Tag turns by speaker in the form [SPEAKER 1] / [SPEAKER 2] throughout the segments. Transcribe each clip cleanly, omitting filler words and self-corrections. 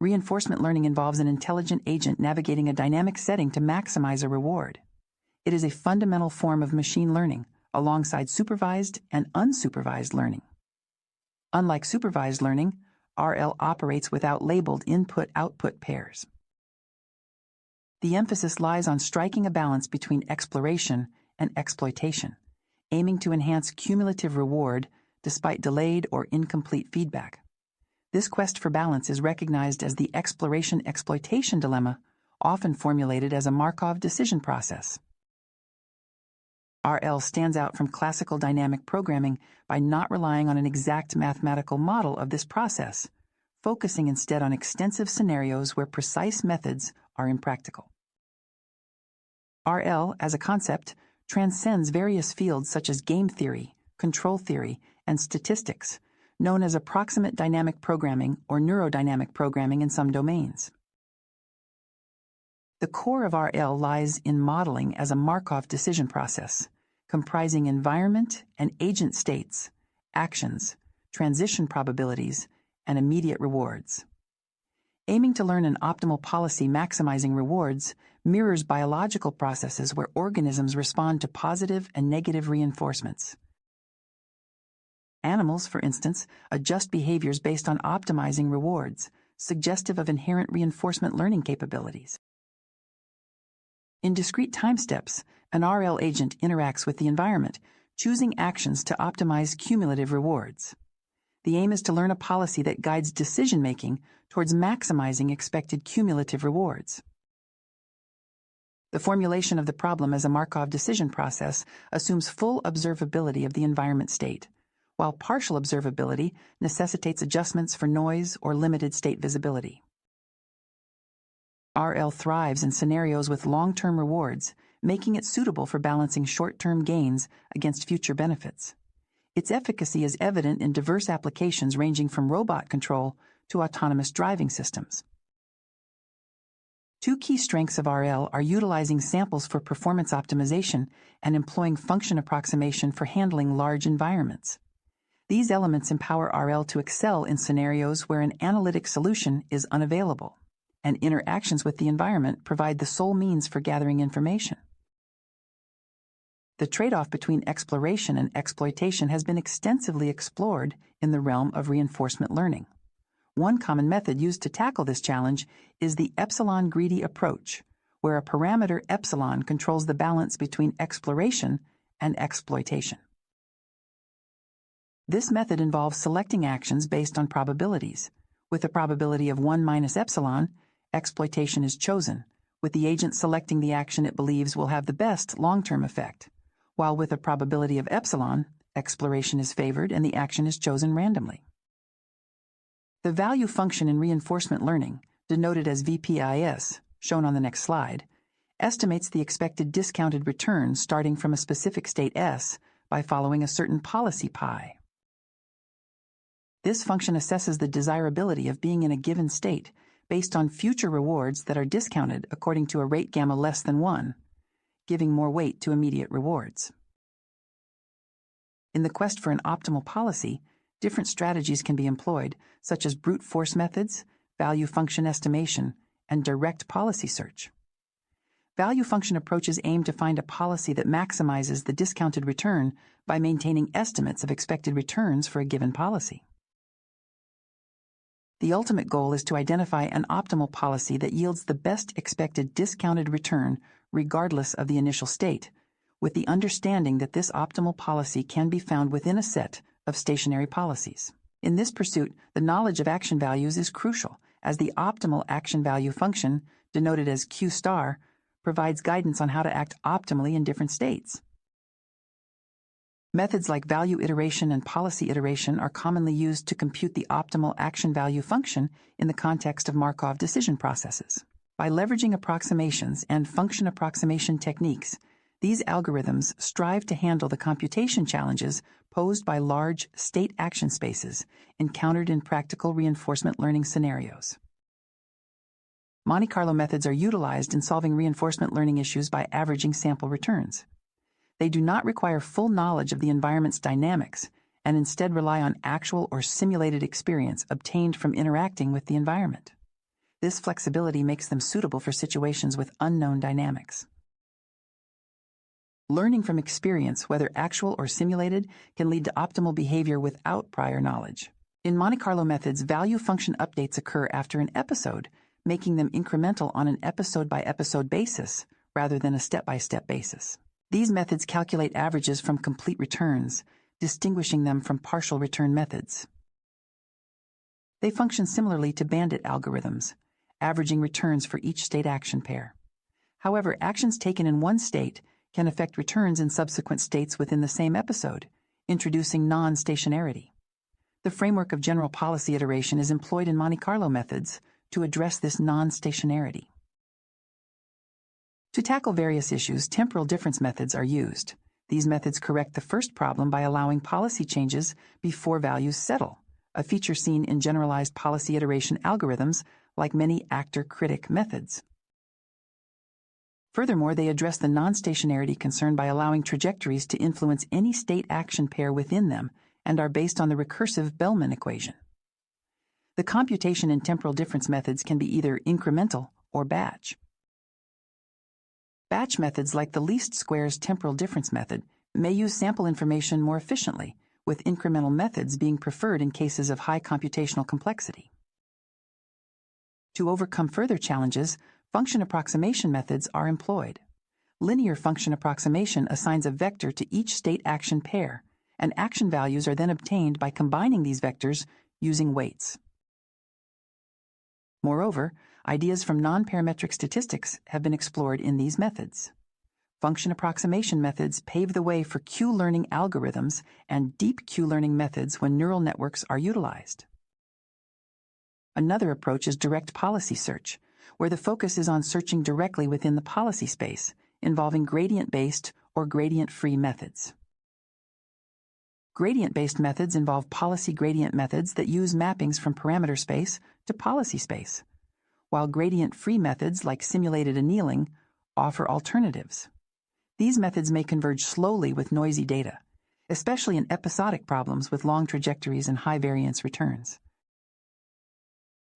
[SPEAKER 1] Reinforcement learning involves an intelligent agent navigating a dynamic setting to maximize a reward. It is a fundamental form of machine learning, alongside supervised and unsupervised learning. Unlike supervised learning, RL operates without labeled input-output pairs. The emphasis lies on striking a balance between exploration and exploitation, aiming to enhance cumulative reward despite delayed or incomplete feedback. This quest for balance is recognized as the exploration-exploitation dilemma, often formulated as a Markov decision process. RL stands out from classical dynamic programming by not relying on an exact mathematical model of this process, focusing instead on extensive scenarios where precise methods are impractical. RL, as a concept, transcends various fields such as game theory, control theory, and statistics, known as approximate dynamic programming or neurodynamic programming in some domains. The core of RL lies in modeling as a Markov decision process, comprising environment and agent states, actions, transition probabilities, and immediate rewards. Aiming to learn an optimal policy maximizing rewards mirrors biological processes where organisms respond to positive and negative reinforcements. Animals, for instance, adjust behaviors based on optimizing rewards, suggestive of inherent reinforcement learning capabilities. In discrete time steps, an RL agent interacts with the environment, choosing actions to optimize cumulative rewards. The aim is to learn a policy that guides decision-making towards maximizing expected cumulative rewards. The formulation of the problem as a Markov decision process assumes full observability of the environment state, while partial observability necessitates adjustments for noise or limited state visibility. RL thrives in scenarios with long-term rewards, making it suitable for balancing short-term gains against future benefits. Its efficacy is evident in diverse applications ranging from robot control to autonomous driving systems. Two key strengths of RL are utilizing samples for performance optimization and employing function approximation for handling large environments. These elements empower RL to excel in scenarios where an analytic solution is unavailable, and interactions with the environment provide the sole means for gathering information. The trade-off between exploration and exploitation has been extensively explored in the realm of reinforcement learning. One common method used to tackle this challenge is the epsilon-greedy approach, where a parameter epsilon controls the balance between exploration and exploitation. This method involves selecting actions based on probabilities. With a probability of 1 minus epsilon, exploitation is chosen, with the agent selecting the action it believes will have the best long-term effect, while with a probability of epsilon, exploration is favored and the action is chosen randomly. The value function in reinforcement learning, denoted as VPIS, shown on the next slide, estimates the expected discounted return starting from a specific state S by following a certain policy pi. This function assesses the desirability of being in a given state based on future rewards that are discounted according to a rate gamma less than 1, giving more weight to immediate rewards. In the quest for an optimal policy, different strategies can be employed, such as brute force methods, value function estimation, and direct policy search. Value function approaches aim to find a policy that maximizes the discounted return by maintaining estimates of expected returns for a given policy. The ultimate goal is to identify an optimal policy that yields the best expected discounted return regardless of the initial state, with the understanding that this optimal policy can be found within a set of stationary policies. In this pursuit, the knowledge of action values is crucial, as the optimal action value function, denoted as Q star, provides guidance on how to act optimally in different states. Methods like value iteration and policy iteration are commonly used to compute the optimal action value function in the context of Markov decision processes. By leveraging approximations and function approximation techniques, these algorithms strive to handle the computation challenges posed by large state action spaces encountered in practical reinforcement learning scenarios. Monte Carlo methods are utilized in solving reinforcement learning issues by averaging sample returns. They do not require full knowledge of the environment's dynamics and instead rely on actual or simulated experience obtained from interacting with the environment. This flexibility makes them suitable for situations with unknown dynamics. Learning from experience, whether actual or simulated, can lead to optimal behavior without prior knowledge. In Monte Carlo methods, value function updates occur after an episode, making them incremental on an episode-by-episode basis rather than a step-by-step basis. These methods calculate averages from complete returns, distinguishing them from partial return methods. They function similarly to bandit algorithms, averaging returns for each state action pair. However, actions taken in one state can affect returns in subsequent states within the same episode, introducing non-stationarity. The framework of general policy iteration is employed in Monte Carlo methods to address this non-stationarity. To tackle various issues, temporal difference methods are used. These methods correct the first problem by allowing policy changes before values settle, a feature seen in generalized policy iteration algorithms like many actor-critic methods. Furthermore, they address the non-stationarity concern by allowing trajectories to influence any state action pair within them and are based on the recursive Bellman equation. The computation in temporal difference methods can be either incremental or batch. Batch methods like the least squares temporal difference method may use sample information more efficiently, with incremental methods being preferred in cases of high computational complexity. To overcome further challenges, function approximation methods are employed. Linear function approximation assigns a vector to each state action pair, and action values are then obtained by combining these vectors using weights. Moreover, ideas from non-parametric statistics have been explored in these methods. Function approximation methods pave the way for Q-learning algorithms and deep Q-learning methods when neural networks are utilized. Another approach is direct policy search, where the focus is on searching directly within the policy space, involving gradient-based or gradient-free methods. Gradient-based methods involve policy gradient methods that use mappings from parameter space to policy space, while gradient-free methods like simulated annealing offer alternatives. These methods may converge slowly with noisy data, especially in episodic problems with long trajectories and high variance returns.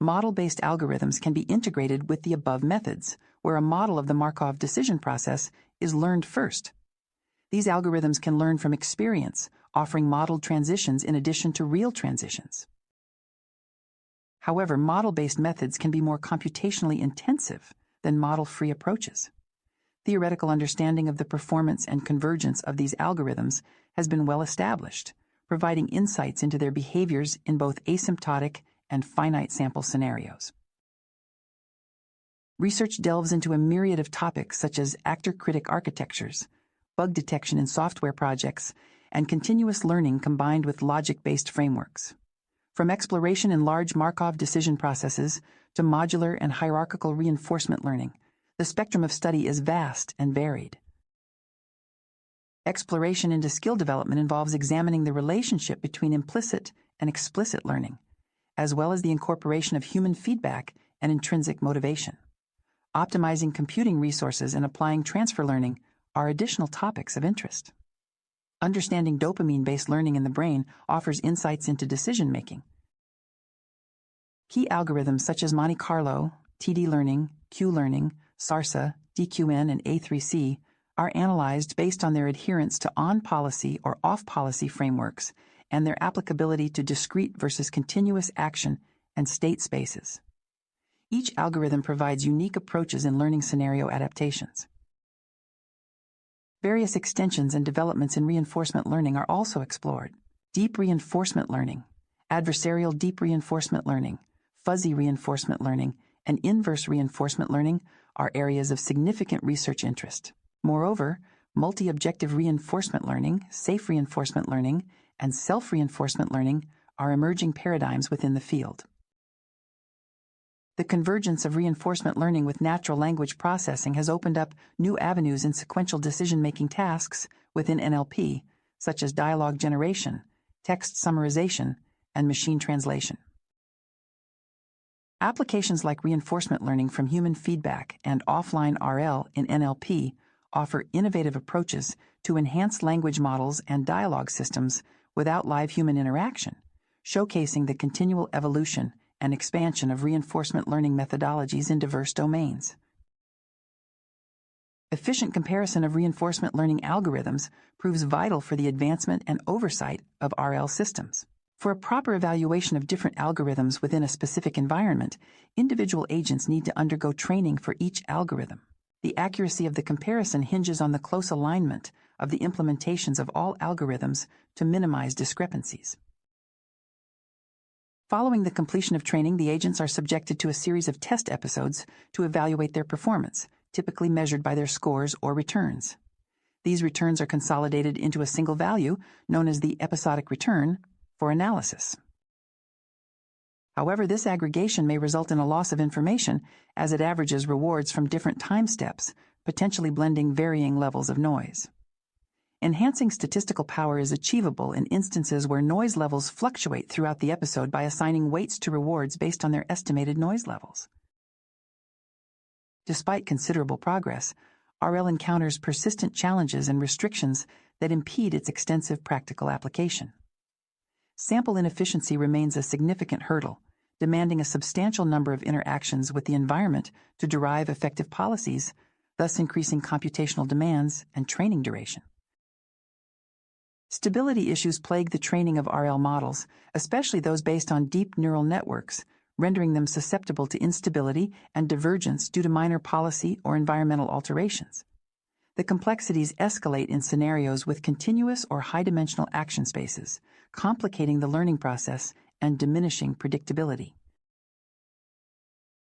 [SPEAKER 1] Model-based algorithms can be integrated with the above methods, where a model of the Markov decision process is learned first. These algorithms can learn from experience, offering modeled transitions in addition to real transitions. However, model-based methods can be more computationally intensive than model-free approaches. Theoretical understanding of the performance and convergence of these algorithms has been well established, providing insights into their behaviors in both asymptotic and finite sample scenarios. Research delves into a myriad of topics such as actor-critic architectures, bug detection in software projects, and continuous learning combined with logic-based frameworks. From exploration in large Markov decision processes to modular and hierarchical reinforcement learning, the spectrum of study is vast and varied. Exploration into skill development involves examining the relationship between implicit and explicit learning, as well as the incorporation of human feedback and intrinsic motivation. Optimizing computing resources and applying transfer learning are additional topics of interest. Understanding dopamine-based learning in the brain offers insights into decision-making. Key algorithms such as Monte Carlo, TD learning, Q-learning, SARSA, DQN, and A3C are analyzed based on their adherence to on-policy or off-policy frameworks and their applicability to discrete versus continuous action and state spaces. Each algorithm provides unique approaches in learning scenario adaptations. Various extensions and developments in reinforcement learning are also explored. Deep reinforcement learning, adversarial deep reinforcement learning, fuzzy reinforcement learning, and inverse reinforcement learning are areas of significant research interest. Moreover, multi-objective reinforcement learning, safe reinforcement learning, and self-reinforcement learning are emerging paradigms within the field. The convergence of reinforcement learning with natural language processing has opened up new avenues in sequential decision-making tasks within NLP, such as dialogue generation, text summarization, and machine translation. Applications like reinforcement learning from human feedback and offline RL in NLP offer innovative approaches to enhance language models and dialogue systems without live human interaction, showcasing the continual evolution and expansion of reinforcement learning methodologies in diverse domains. Efficient comparison of reinforcement learning algorithms proves vital for the advancement and oversight of RL systems. For a proper evaluation of different algorithms within a specific environment, individual agents need to undergo training for each algorithm. The accuracy of the comparison hinges on the close alignment of the implementations of all algorithms to minimize discrepancies. Following the completion of training, the agents are subjected to a series of test episodes to evaluate their performance, typically measured by their scores or returns. These returns are consolidated into a single value, known as the episodic return, for analysis. However, this aggregation may result in a loss of information as it averages rewards from different time steps, potentially blending varying levels of noise. Enhancing statistical power is achievable in instances where noise levels fluctuate throughout the episode by assigning weights to rewards based on their estimated noise levels. Despite considerable progress, RL encounters persistent challenges and restrictions that impede its extensive practical application. Sample inefficiency remains a significant hurdle, demanding a substantial number of interactions with the environment to derive effective policies, thus increasing computational demands and training duration. Stability issues plague the training of RL models, especially those based on deep neural networks, rendering them susceptible to instability and divergence due to minor policy or environmental alterations. The complexities escalate in scenarios with continuous or high-dimensional action spaces, complicating the learning process and diminishing predictability.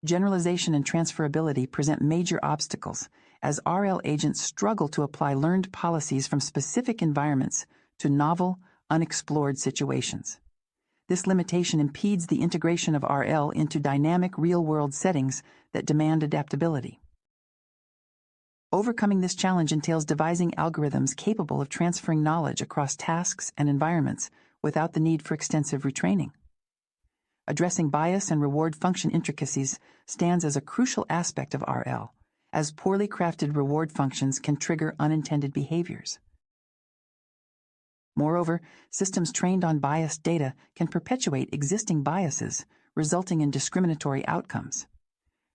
[SPEAKER 1] Generalization and transferability present major obstacles as RL agents struggle to apply learned policies from specific environments to novel, unexplored situations. This limitation impedes the integration of RL into dynamic real-world settings that demand adaptability. Overcoming this challenge entails devising algorithms capable of transferring knowledge across tasks and environments without the need for extensive retraining. Addressing bias and reward function intricacies stands as a crucial aspect of RL, as poorly crafted reward functions can trigger unintended behaviors. Moreover, systems trained on biased data can perpetuate existing biases, resulting in discriminatory outcomes.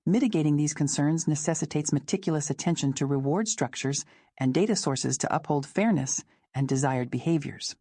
[SPEAKER 1] Mitigating these concerns necessitates meticulous attention to reward structures and data sources to uphold fairness and desired behaviors.